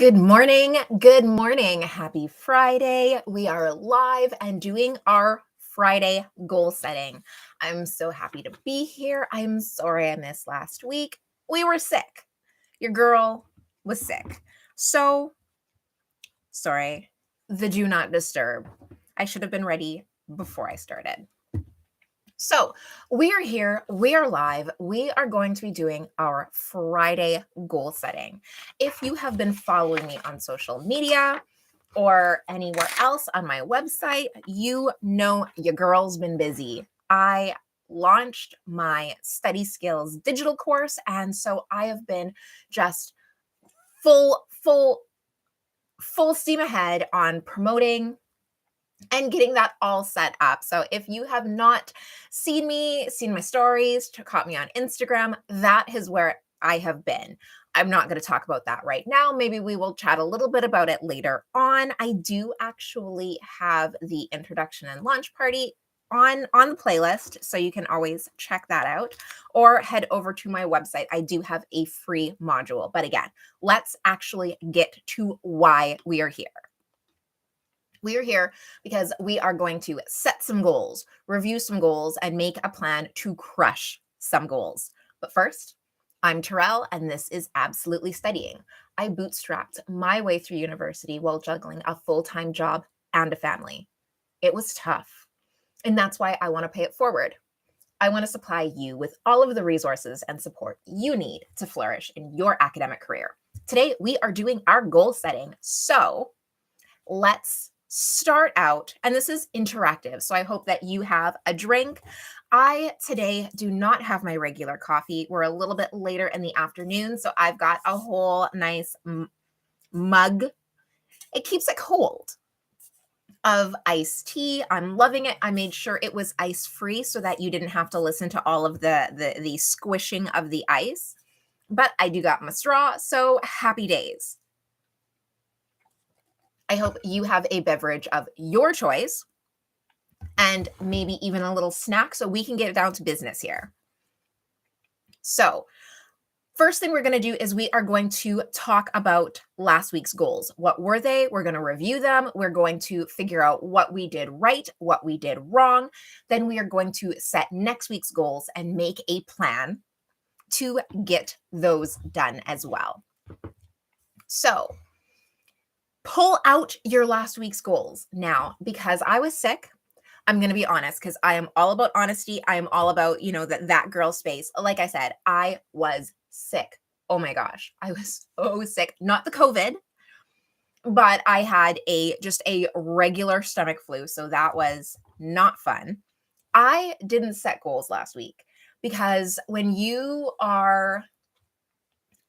Good morning. Good morning. Happy Friday. We are live and doing our Friday goal setting. I'm so happy to be here. I'm sorry I missed last week. We were sick. Your girl was sick. So sorry. The do not disturb. I should have been ready before I started. So, we are here, we are live, we are going to be doing our Friday goal setting. If you have been following me on social media or anywhere else on my website, you know your girl's been busy. I launched my study skills digital course, and so I have been just full steam ahead on promoting and getting that all set up. So if you have not seen my stories, caught me on Instagram, that is where I have been. I'm not going to talk about that right now. Maybe we will chat a little bit about it later on. I do actually have the introduction and launch party on the playlist, so you can always check that out or head over to my website. I do have a free module. But again, let's actually get to why we are here. We are here because we are going to set some goals, review some goals, and make a plan to crush some goals. But first, I'm Terrell, and this is Absolutely Studying. I bootstrapped my way through university while juggling a full-time job and a family. It was tough, and that's why I want to pay it forward. I want to supply you with all of the resources and support you need to flourish in your academic career. Today, we are doing our goal setting, so let's start out. And this is interactive, so I hope that you have a drink. I today do not have my regular coffee. We're a little bit later in the afternoon, so I've got a whole nice mug. It keeps it cold of iced tea. I'm loving it. I made sure it was ice free so that you didn't have to listen to all of the squishing of the ice. But I do got my straw, so happy days. I hope you have a beverage of your choice and maybe even a little snack so we can get down to business here. So, first thing we're going to do is we are going to talk about last week's goals. What were they? We're going to review them. We're going to figure out what we did right, what we did wrong. Then we are going to set next week's goals and make a plan to get those done as well. So, pull out your last week's goals now, because I was sick. I'm going to be honest, because I am all about honesty. I am all about, that girl space. Like I said, I was sick. Oh my gosh. I was so sick. Not the COVID, but I had just a regular stomach flu. So that was not fun. I didn't set goals last week because when you are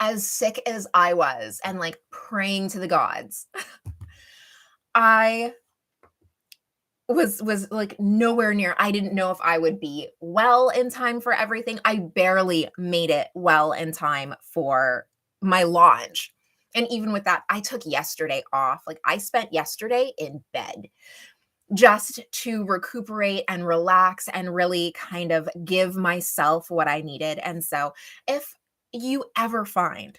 as sick as I was and like praying to the gods, I was like nowhere near. I didn't know if I would be well in time for everything. I barely made it well in time for my launch. And even with that, I took yesterday off. Like I spent yesterday in bed just to recuperate and relax and really kind of give myself what I needed. And so if you ever find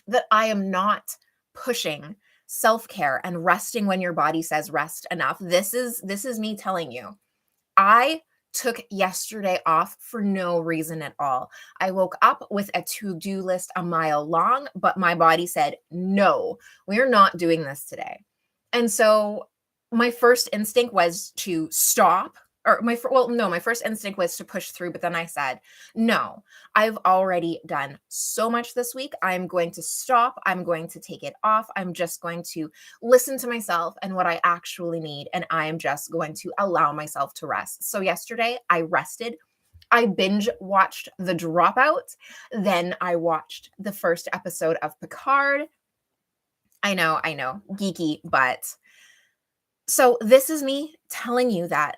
that I am not pushing self-care and resting when your body says rest enough, this is me telling you. I took yesterday off for no reason at all. I woke up with a to-do list a mile long, but my body said, "No, we're not doing this today." And so my first instinct was to stop, or my first instinct was to push through, but then I said, "No, I've already done so much this week. I'm going to stop. I'm going to take it off. I'm just going to listen to myself and what I actually need, and I am just going to allow myself to rest." So yesterday I rested. I binge watched The Dropout. Then I watched the first episode of Picard. I know, geeky, but so this is me telling you that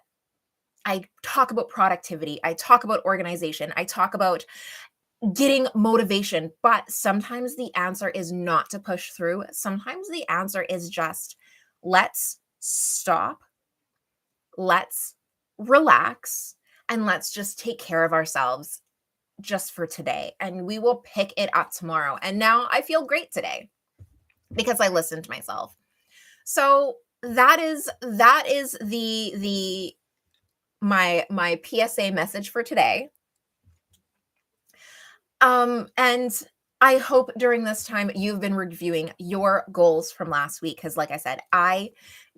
I talk about productivity, I talk about organization, I talk about getting motivation, but sometimes the answer is not to push through. Sometimes the answer is just let's stop, let's relax, and let's just take care of ourselves just for today. And we will pick it up tomorrow. And now I feel great today. because I listened to myself. So that is the my PSA message for today. And I hope during this time you've been reviewing your goals from last week because, like I said, I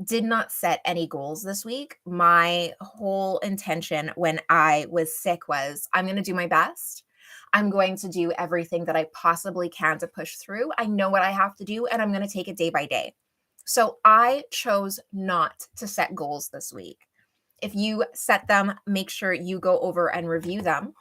did not set any goals this week. My whole intention when I was sick was I'm going to do my best. I'm going to do everything that I possibly can to push through. I know what I have to do, and I'm going to take it day by day. So I chose not to set goals this week. If you set them, make sure you go over and review them.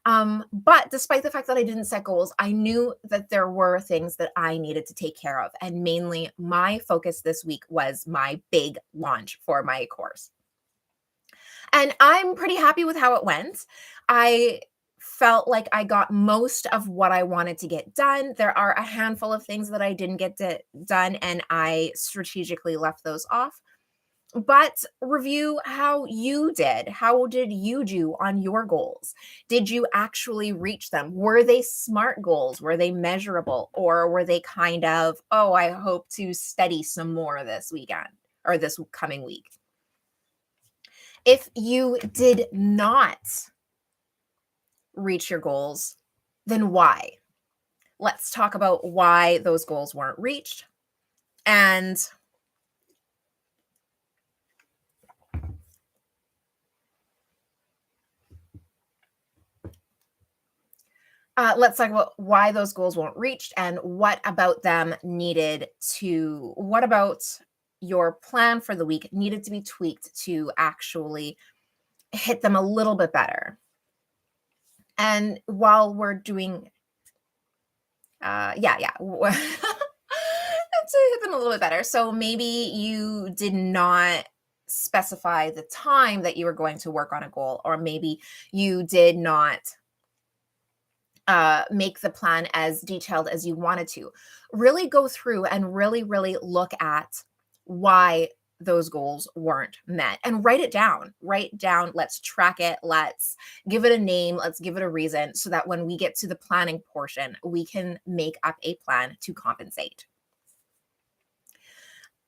But despite the fact that I didn't set goals, I knew that there were things that I needed to take care of. And mainly, my focus this week was my big launch for my course. And I'm pretty happy with how it went. I felt like I got most of what I wanted to get done. There are a handful of things that I didn't done, and I strategically left those off. But review how you did. How did you do on your goals? Did you actually reach them? Were they SMART goals? Were they measurable? Or were they kind of, oh, I hope to study some more this weekend or this coming week? If you did not reach your goals, then why? Let's talk about why those goals weren't reached. And let's talk about why those goals weren't reached and what about what about your plan for the week needed to be tweaked to actually hit them a little bit better. And while we're doing, yeah, to hit them a little bit better. So maybe you did not specify the time that you were going to work on a goal, or maybe you did not make the plan as detailed as you wanted to. Really go through and really look at why those goals weren't met and write it down. Write down, let's track it, let's give it a name, let's give it a reason so that when we get to the planning portion, we can make up a plan to compensate.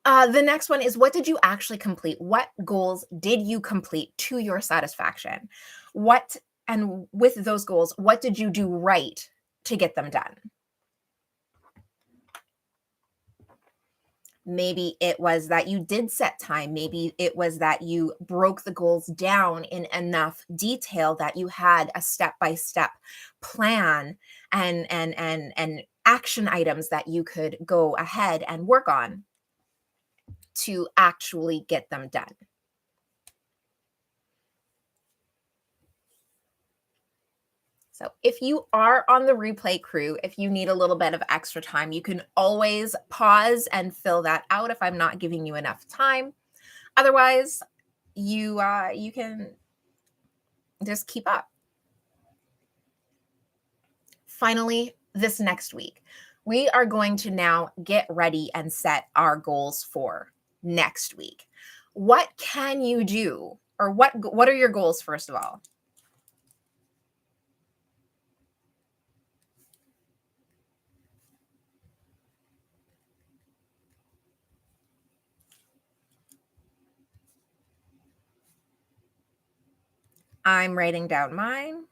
The next one is what did you actually complete? What goals did you complete to your satisfaction? What and with those goals, what did you do right to get them done? Maybe it was that you did set time. Maybe it was that you broke the goals down in enough detail that you had a step-by-step plan and action items that you could go ahead and work on to actually get them done. So if you are on the replay crew, if you need a little bit of extra time, you can always pause and fill that out if I'm not giving you enough time. Otherwise, you can just keep up. Finally, this next week, we are going to now get ready and set our goals for next week. What can you do, or what are your goals first of all? I'm writing down mine.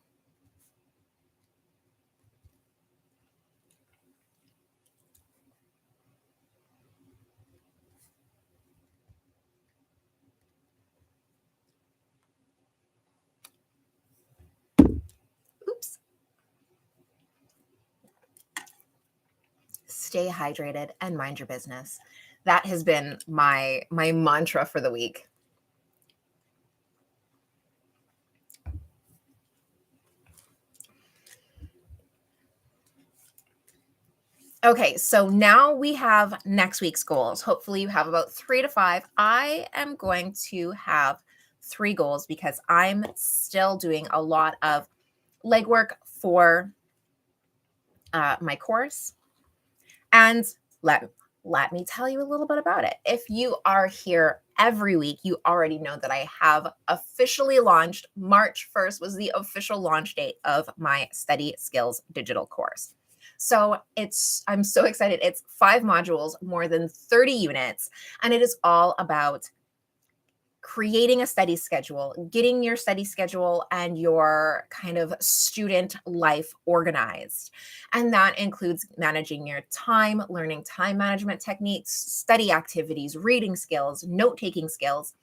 Oops. Stay hydrated and mind your business. That has been my mantra for the week. Okay, so now we have next week's goals. Hopefully, you have about 3 to 5. I am going to have 3 goals because I'm still doing a lot of legwork for my course. And let me tell you a little bit about it. If you are here every week, you already know that I have officially launched. March 1st was the official launch date of my Study Skills digital course. So I'm so excited. It's 5 modules, more than 30 units, and it is all about creating a study schedule, getting your study schedule and your kind of student life organized. And that includes managing your time, learning time management techniques, study activities, reading skills, note taking skills,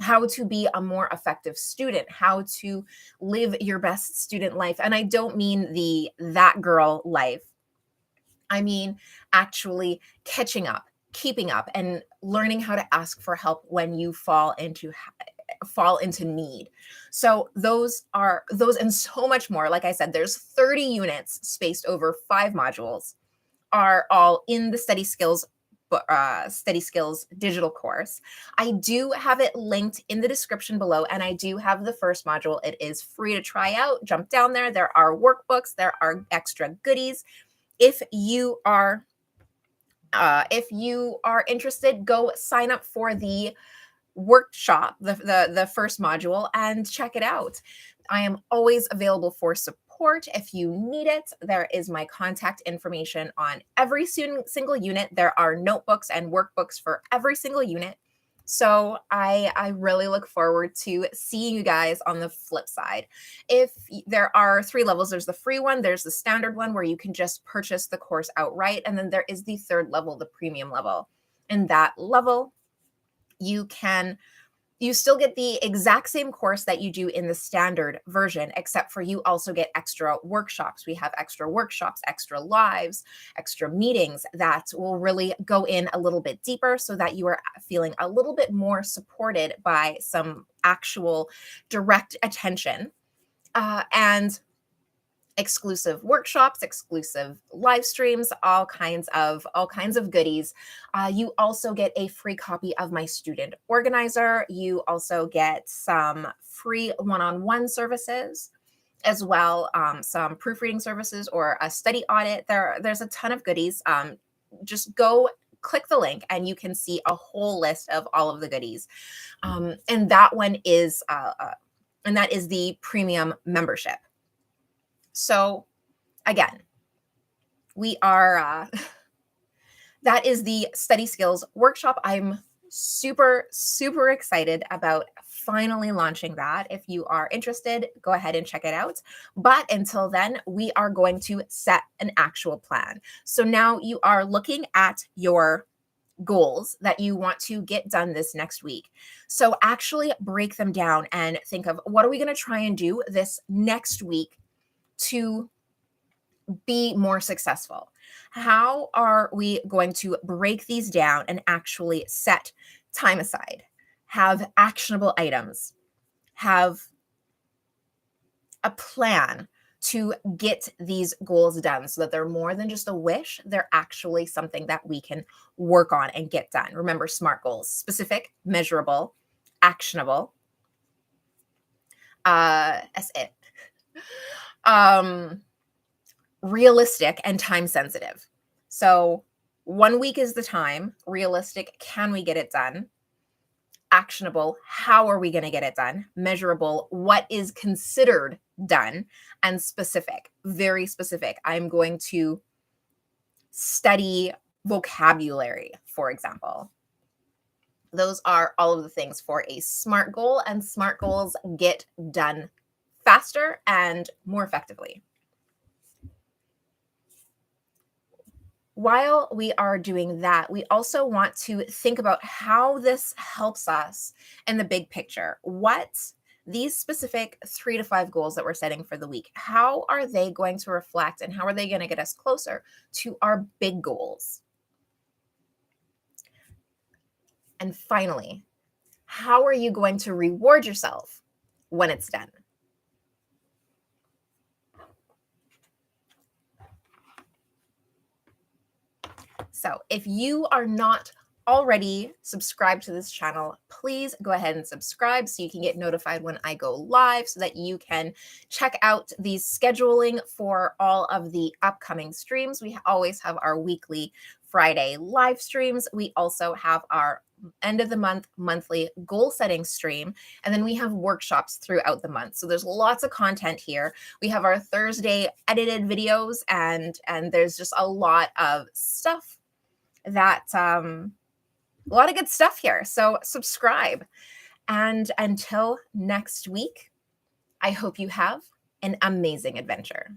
how to be a more effective student, how to live your best student life. And I don't mean the that girl life. I mean, actually catching up, keeping up, and learning how to ask for help when you fall into need. So those and so much more. Like I said, there's 30 units spaced over 5 modules, are all in the Study Skills digital course. I do have it linked in the description below, and I do have the first module. It is free to try out. Jump down there. There are workbooks, there are extra goodies. If you are interested, go sign up for the workshop, the first module, and check it out. I am always available for support if you need it. There is my contact information on every single unit. There are notebooks and workbooks for every single unit. So I really look forward to seeing you guys on the flip side. There are 3 levels, there's the free one, there's the standard one where you can just purchase the course outright, and then there is the third level, the premium level. In that level, you still get the exact same course that you do in the standard version, except for you also get extra workshops. We have extra workshops, extra lives, extra meetings that will really go in a little bit deeper so that you are feeling a little bit more supported by some actual direct attention. And exclusive workshops, exclusive live streams, all kinds of goodies. You also get a free copy of my student organizer. You also get some free one-on-one services as well, some proofreading services or a study audit. There's a ton of goodies. Just go click the link and you can see a whole list of all of the goodies. And that one is and that is the premium membership. So again, we are that is the Study Skills workshop. I'm super excited about finally launching that. If you are interested, go ahead and check it out. But until then, we are going to set an actual plan. So now you are looking at your goals that you want to get done this next week. So actually break them down and think of, what are we going to try and do this next week to be more successful? How are we going to break these down and actually set time aside, have actionable items, have a plan to get these goals done so that they're more than just a wish, they're actually something that we can work on and get done. Remember, SMART goals: specific, measurable, actionable. That's it. Realistic and time sensitive. So 1 week is the time. Realistic, can we get it done? Actionable, how are we going to get it done? Measurable, what is considered done? And specific, very specific. I'm going to study vocabulary, for example. Those are all of the things for a SMART goal, and SMART goals get done faster and more effectively. While we are doing that, we also want to think about how this helps us in the big picture. What these specific 3 to 5 goals that we're setting for the week, how are they going to reflect and how are they going to get us closer to our big goals? And finally, how are you going to reward yourself when it's done? So if you are not already subscribed to this channel, please go ahead and subscribe so you can get notified when I go live so that you can check out the scheduling for all of the upcoming streams. We always have our weekly Friday live streams. We also have our end of the month monthly goal setting stream, and then we have workshops throughout the month. So there's lots of content here. We have our Thursday edited videos, and there's just a lot of stuff that a lot of good stuff here. So subscribe. And until next week, I hope you have an amazing adventure.